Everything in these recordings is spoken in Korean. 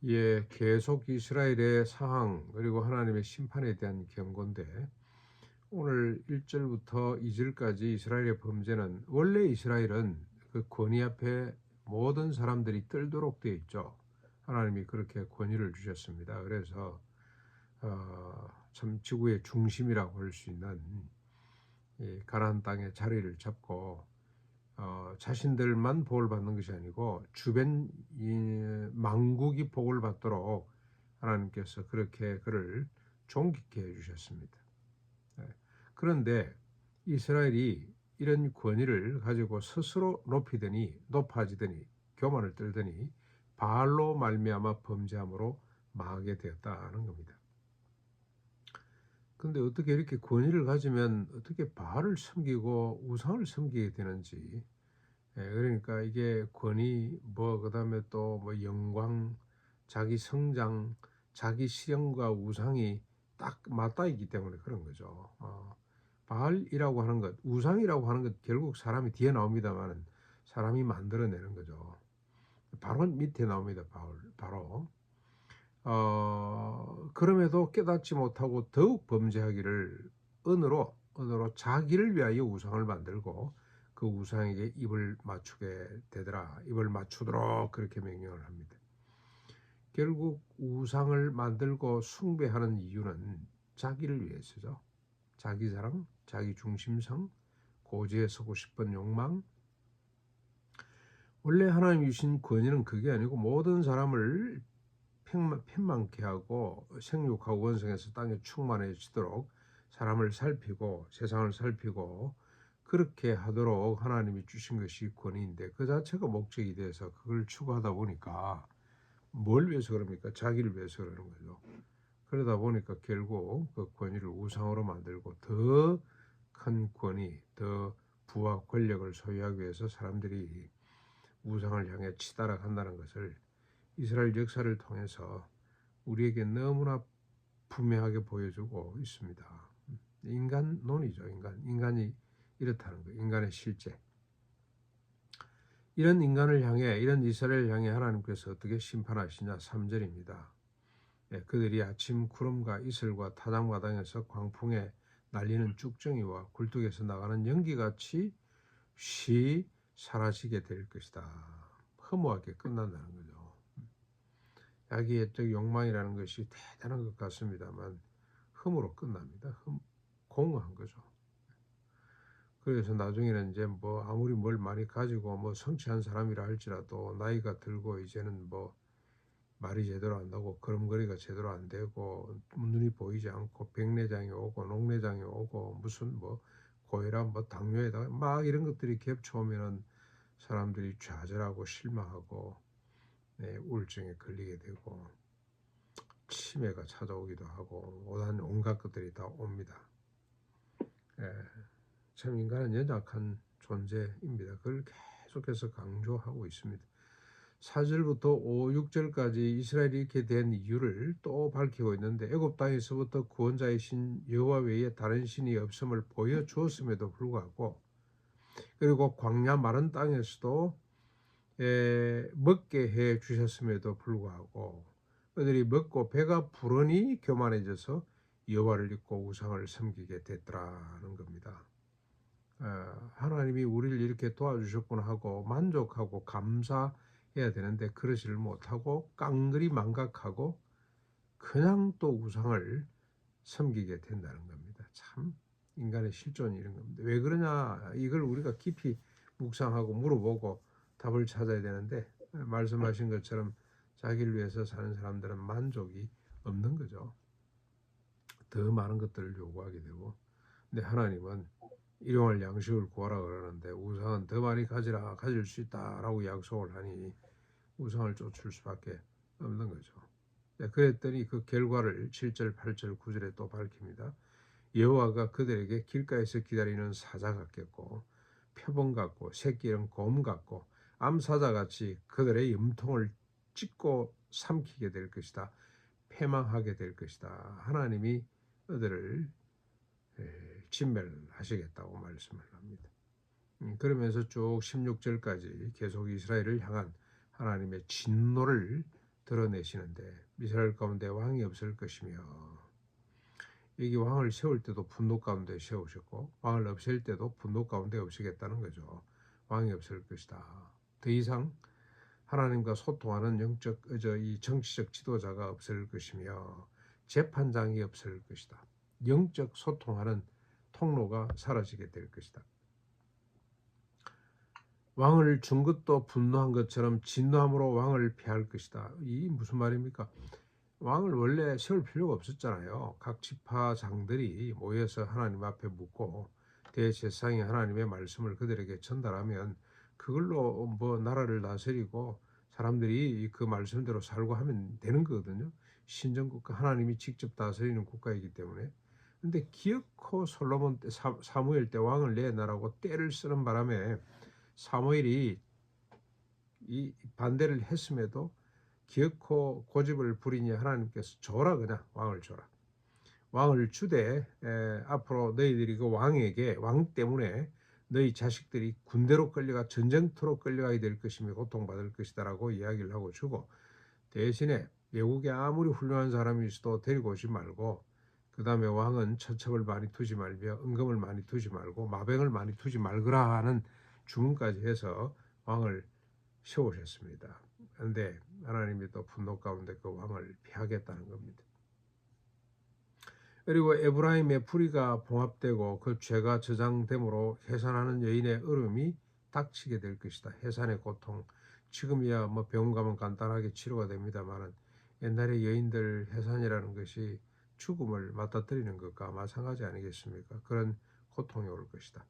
예, 계속 이스라엘의 상황 그리고 하나님의 심판에 대한 경고인데 오늘 1절부터 2절까지 이스라엘의 범죄는 원래 이스라엘은 그 권위 앞에 모든 사람들이 떨도록 되어 있죠. 하나님이 그렇게 권위를 주셨습니다. 그래서 참 지구의 중심이라고 할 수 있는 이 가나안 땅의 자리를 잡고 자신들만 복을 받는 것이 아니고 주변 만국이 복을 받도록 하나님께서 그렇게 그를 존귀케 해주셨습니다. 그런데 이스라엘이 이런 권위를 가지고 스스로 높아지더니 교만을 떨더니 바알로 말미암아 범죄함으로 망하게 되었다는 겁니다. 근데 어떻게 이렇게 권위를 가지면 어떻게 바알을 섬기고 우상을 섬기게 되는지. 그러니까 이게 권위, 그다음에 또 영광, 자기 성장, 자기 실현과 우상이 딱 맞닿아 있기 때문에 그런 거죠. 바알이라고 하는 것, 우상이라고 하는 것 결국 사람이 뒤에 나옵니다만 사람이 만들어내는 거죠. 바로 밑에 나옵니다. 바로. 그럼에도 깨닫지 못하고 더욱 범죄하기를 언어로 자기를 위하여 우상을 만들고 그 우상에게 입을 맞추게 되더라. 입을 맞추도록 그렇게 명령을 합니다. 결국 우상을 만들고 숭배하는 이유는 자기를 위해서죠. 자기 자랑, 자기 중심성, 고지에 서고 싶은 욕망. 원래 하나님 주신 권위는 그게 아니고 모든 사람을 편만케 하고 생육하고 원성해서 땅에 충만해지도록 사람을 살피고 세상을 살피고 그렇게 하도록 하나님이 주신 것이 권위인데 그 자체가 목적이 돼서 그걸 추구하다 보니까 뭘 위해서 그럽니까? 자기를 위해서 그러는 거죠. 그러다 보니까 결국 그 권위를 우상으로 만들고 더 큰 권위, 더 부와 권력을 소유하기 위해서 사람들이 우상을 향해 치달아간다는 것을 이스라엘 역사를 통해서 우리에게 너무나 분명하게 보여주고 있습니다. 인간론이죠. 인간이 이렇다는 거예요. 인간의 실제. 이런 인간을 향해, 이런 이스라엘을 향해 하나님께서 어떻게 심판하시냐? 3절입니다. 그들이 아침 구름과 이슬과 타작마당에서 광풍에 날리는 쭉정이와 굴뚝에서 나가는 연기같이 쉬 사라지게 될 것이다. 허무하게 끝난다는 거죠. 자기의 욕망이라는 것이 대단한 것 같습니다만 흠으로 끝납니다. 공허한 거죠. 그래서 나중에는 이제 아무리 뭘 많이 가지고 성취한 사람이라 할지라도 나이가 들고 이제는 말이 제대로 안 나고 걸음걸이가 제대로 안 되고 눈이 보이지 않고 백내장이 오고 녹내장이 오고 무슨 고혈압 당뇨에다가 막 이런 것들이 겹쳐오면은 사람들이 좌절하고 실망하고 우울증에 걸리게 되고 치매가 찾아오기도 하고 온갖 것들이 다 옵니다. 참 인간은 연약한 존재입니다. 그걸 계속해서 강조하고 있습니다. 4절부터 5, 6절까지 이스라엘이 이렇게 된 이유를 또 밝히고 있는데 애굽 땅에서부터 구원자이신 여호와 외에 다른 신이 없음을 보여주었음에도 불구하고 그리고 광야 마른 땅에서도 먹게 해 주셨음에도 불구하고 그들이 먹고 배가 부르니 교만해져서 여호와를 잊고 우상을 섬기게 됐더라는 겁니다. 하나님이 우리를 이렇게 도와주셨구나 하고 만족하고 감사해야 되는데 그러지를 못하고 깡그리 망각하고 그냥 또 우상을 섬기게 된다는 겁니다. 참 인간의 실존이 이런 겁니다. 왜 그러냐 이걸 우리가 깊이 묵상하고 물어보고 답을 찾아야 되는데 말씀하신 것처럼 자기를 위해서 사는 사람들은 만족이 없는 거죠. 더 많은 것들을 요구하게 되고 근데 하나님은 일용할 양식을 구하라 그러는데 우상은 더 많이 가질 수 있다라고 약속을 하니 우상을 쫓을 수밖에 없는 거죠. 그랬더니 그 결과를 7절, 8절, 9절에 또 밝힙니다. 여호와가 그들에게 길가에서 기다리는 사자 같겠고 표범 같고 새끼는 곰 같고 암사자같이 그들의 염통을 찢고 삼키게 될 것이다. 패망하게 될 것이다. 하나님이 그들을 진멸하시겠다고 말씀을 합니다. 그러면서 쭉 16절까지 계속 이스라엘을 향한 하나님의 진노를 드러내시는데 이스라엘 가운데 왕이 없을 것이며, 여기 왕을 세울 때도 분노 가운데 세우셨고 왕을 없앨 때도 분노 가운데 없애겠다는 거죠. 왕이 없을 것이다. 더 이상 하나님과 소통하는 이 정치적 지도자가 없을 것이며 재판장이 없을 것이다. 영적 소통하는 통로가 사라지게 될 것이다. 왕을 준 것도 분노한 것처럼 진노함으로 왕을 피할 것이다. 이 무슨 말입니까? 왕을 원래 세울 필요가 없었잖아요. 각 지파장들이 모여서 하나님 앞에 묻고 대제사장이 하나님의 말씀을 그들에게 전달하면 그걸로 뭐 나라를 다스리고 사람들이 그 말씀대로 살고 하면 되는 거거든요. 신정국가, 하나님이 직접 다스리는 국가이기 때문에. 근데 기어코 솔로몬 때, 사무엘 때 왕을 내놔라고 때를 쓰는 바람에 사무엘이 이 반대를 했음에도 기어코 고집을 부리니 하나님께서 줘라, 그냥 왕을 줘라. 왕을 주되 앞으로 너희들이 그 왕 때문에 너희 자식들이 군대로 끌려가 전쟁터로 끌려가게 될 것이며 고통받을 것이다라고 이야기를 하고 주고, 대신에 외국에 아무리 훌륭한 사람이 있어도 데리고 오지 말고, 그 다음에 왕은 처첩을 많이 두지 말며 은금을 많이 두지 말고 마병을 많이 두지 말거라 하는 주문까지 해서 왕을 세우셨습니다. 그런데 하나님이 또 분노 가운데 그 왕을 피하겠다는 겁니다. 그리고 에브라임의 불의가 봉합되고 그 죄가 저장됨으로 해산하는 여인의 얼음이 닥치게 될 것이다. 해산의 고통, 지금이야 뭐 병원 가면 간단하게 치료가 됩니다만 옛날에 여인들 해산이라는 것이 죽음을 맞닥뜨리는 것과 마찬가지 아니겠습니까? 그런 고통이 올 것이다.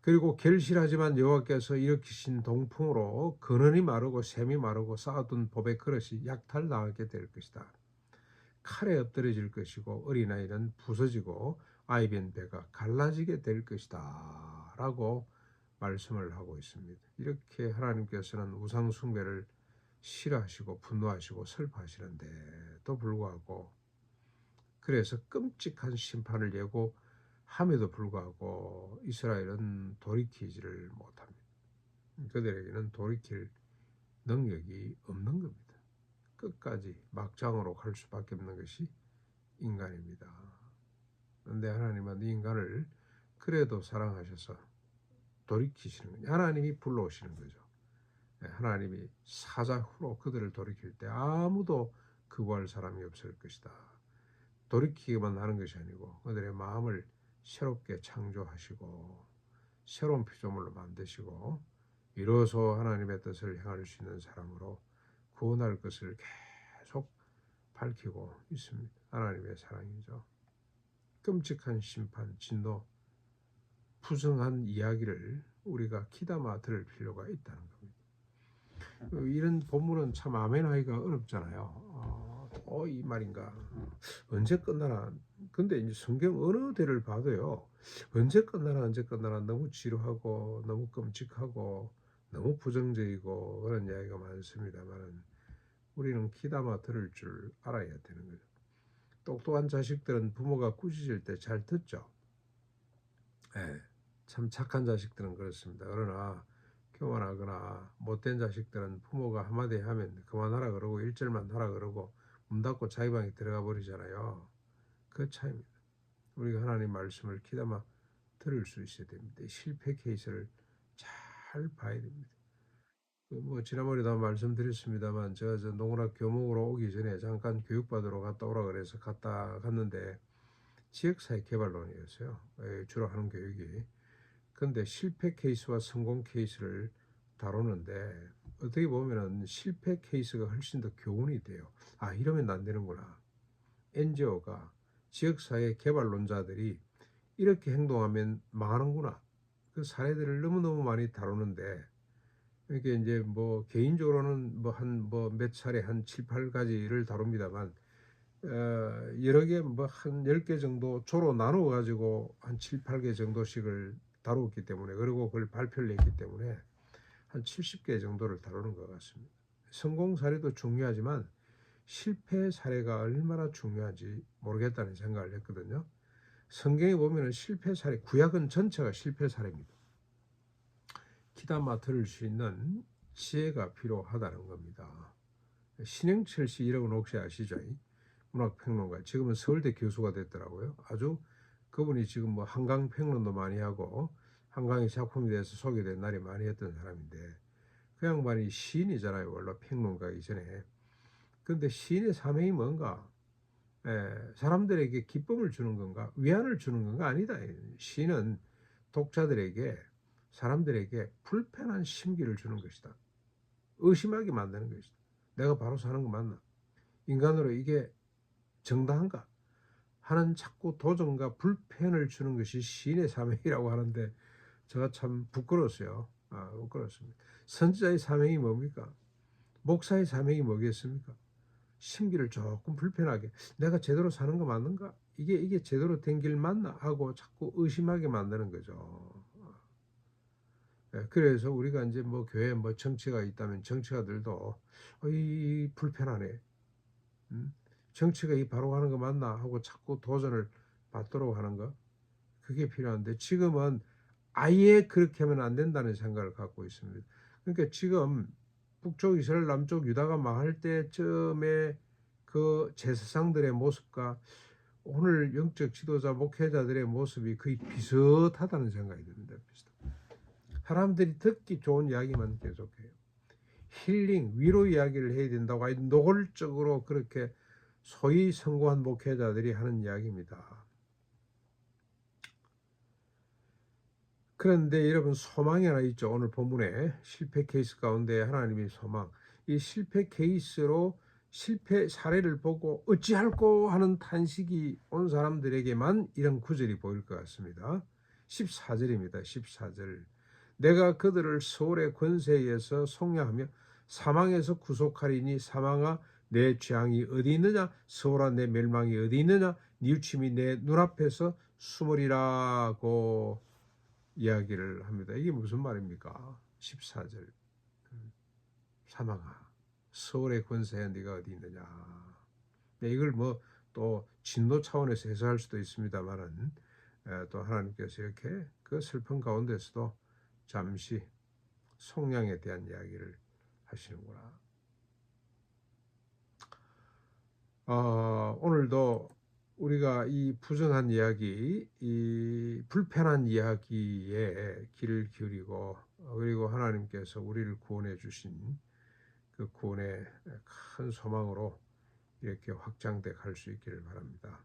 그리고 결실하지만 여호와께서 일으키신 동풍으로 근원이 마르고 샘이 마르고 쌓아둔 보배 그릇이 약탈당하게 될 것이다. 칼에 엎드러질 것이고 어린아이는 부서지고 아이변 배가 갈라지게 될 것이다 라고 말씀을 하고 있습니다. 이렇게 하나님께서는 우상 숭배를 싫어하시고 분노하시고 슬퍼하시는데도 불구하고, 그래서 끔찍한 심판을 예고함에도 불구하고 이스라엘은 돌이키지를 못합니다. 그들에게는 돌이킬 능력이 없는 겁니다. 끝까지 막장으로 갈 수밖에 없는 것이 인간입니다. 그런데 하나님은 인간을 그래도 사랑하셔서 돌이키시는 거예요. 하나님이 불러오시는 거죠. 하나님이 사자후로 그들을 돌이킬 때 아무도 거부할 사람이 없을 것이다. 돌이키기만 하는 것이 아니고 그들의 마음을 새롭게 창조하시고 새로운 피조물로 만드시고 비로소 하나님의 뜻을 행할 수 있는 사람으로 구원할 것을 계속 밝히고 있습니다. 하나님의 사랑이죠. 끔찍한 심판, 진노, 부정한 이야기를 우리가 귀담아 들을 필요가 있다는 겁니다. 이런 본문은 참 아멘하기가 어렵잖아요. 이 말인가? 언제 끝나나? 근데 이제 성경 어느 데를 봐도요, 언제 끝나나 너무 지루하고 너무 끔찍하고 너무 부정적이고 그런 이야기가 많습니다만 우리는 귀담아 들을 줄 알아야 되는 거죠. 똑똑한 자식들은 부모가 꾸짖을 때 잘 듣죠. 참 착한 자식들은 그렇습니다. 그러나 교만하거나 못된 자식들은 부모가 한마디 하면 그만하라 그러고 1절만 하라 그러고 문 닫고 자기 방에 들어가 버리잖아요. 그 차이입니다. 우리가 하나님 말씀을 귀담아 들을 수 있어야 됩니다. 실패 케이스를 잘 봐야 됩니다. 뭐 지난번에도 말씀드렸습니다만 제가 농락 교목으로 오기 전에 잠깐 교육받으러 갔다 오라 그래서 갔는데 지역사회 개발론이었어요. 주로 하는 교육이. 근데 실패 케이스와 성공 케이스를 다루는데 어떻게 보면은 실패 케이스가 훨씬 더 교훈이 돼요. 아, 이러면 안 되는구나. NGO가 지역사회 개발론자들이 이렇게 행동하면 망하는구나. 그 사례들을 너무너무 많이 다루는데, 이게 이제 뭐 개인적으로는 몇 차례 한 7, 8가지를 다룹니다만 여러 개 한 10개 정도 조로 나누어 가지고 한 7, 8개 정도씩을 다루었기 때문에, 그리고 그걸 발표를 했기 때문에 한 70개 정도를 다루는 것 같습니다. 성공 사례도 중요하지만 실패 사례가 얼마나 중요한지 모르겠다는 생각을 했거든요. 성경에 보면 실패 사례, 구약은 전체가 실패 사례입니다. 귀담아 들을 수 있는 지혜가 필요하다는 겁니다. 신영철 씨 이름은 혹시 아시죠? 문학평론가. 지금은 서울대 교수가 됐더라고요. 아주 그분이 지금 뭐 한강 평론도 많이 하고 한강의 작품에 대해서 소개된 날이 많이 했던 사람인데 그 양반이 시인이잖아요. 원래 평론가 이전에. 그런데 시인의 사명이 뭔가? 사람들에게 기쁨을 주는 건가? 위안을 주는 건가? 아니다. 시는 독자들에게, 사람들에게 불편한 심기를 주는 것이다. 의심하게 만드는 것이다. 내가 바로 사는 거 맞나? 인간으로 이게 정당한가? 하는 자꾸 도전과 불편을 주는 것이 시인의 사명이라고 하는데 제가 참 부끄러웠어요. 부끄러웠습니다. 선지자의 사명이 뭡니까? 목사의 사명이 뭐겠습니까? 심기를 조금 불편하게 내가 제대로 사는 거 맞는가? 이게 제대로 된 길 맞나? 하고 자꾸 의심하게 만드는 거죠. 그래서 우리가 이제 뭐 교회에 뭐 정치가 있다면 정치가들도 이 불편하네. 정치가 이 바로 가는 거 맞나? 하고 자꾸 도전을 받도록 하는 거. 그게 필요한데 지금은 아예 그렇게 하면 안 된다는 생각을 갖고 있습니다. 그러니까 지금 북쪽 이스라엘, 남쪽 유다가 망할 때쯤에 그 제사장들의 모습과 오늘 영적 지도자, 목회자들의 모습이 거의 비슷하다는 생각이 듭니다. 비슷. 사람들이 듣기 좋은 이야기만 계속해요. 힐링, 위로 이야기를 해야 된다고 아주 노골적으로 그렇게 소위 성공한 목회자들이 하는 이야기입니다. 그런데 여러분 소망이 하나 있죠. 오늘 본문에 실패 케이스 가운데 하나님의 소망. 이 실패 케이스로 실패 사례를 보고 어찌할꼬 하는 탄식이 온 사람들에게만 이런 구절이 보일 것 같습니다. 14절입니다. 14절. 내가 그들을 서울의 권세에 의해서 속량하며 사망에서 구속하리니 사망아 내 재앙이 어디 있느냐? 서울아 내 멸망이 어디 있느냐? 뉘우침이 내 눈앞에서 숨으리라고 이야기를 합니다. 이게 무슨 말입니까? 14절. 사망아 서울의 권세에 네가 어디 있느냐. 이걸 뭐 또 진노 차원에서 해석할 수도 있습니다만은 또 하나님께서 이렇게 그 슬픔 가운데서도 잠시 속량에 대한 이야기를 하시는구나. 오늘도 우리가 이 부정한 이야기, 이 불편한 이야기에 귀를 기울이고 그리고 하나님께서 우리를 구원해 주신 그 구원의 큰 소망으로 이렇게 확장돼 갈 수 있기를 바랍니다.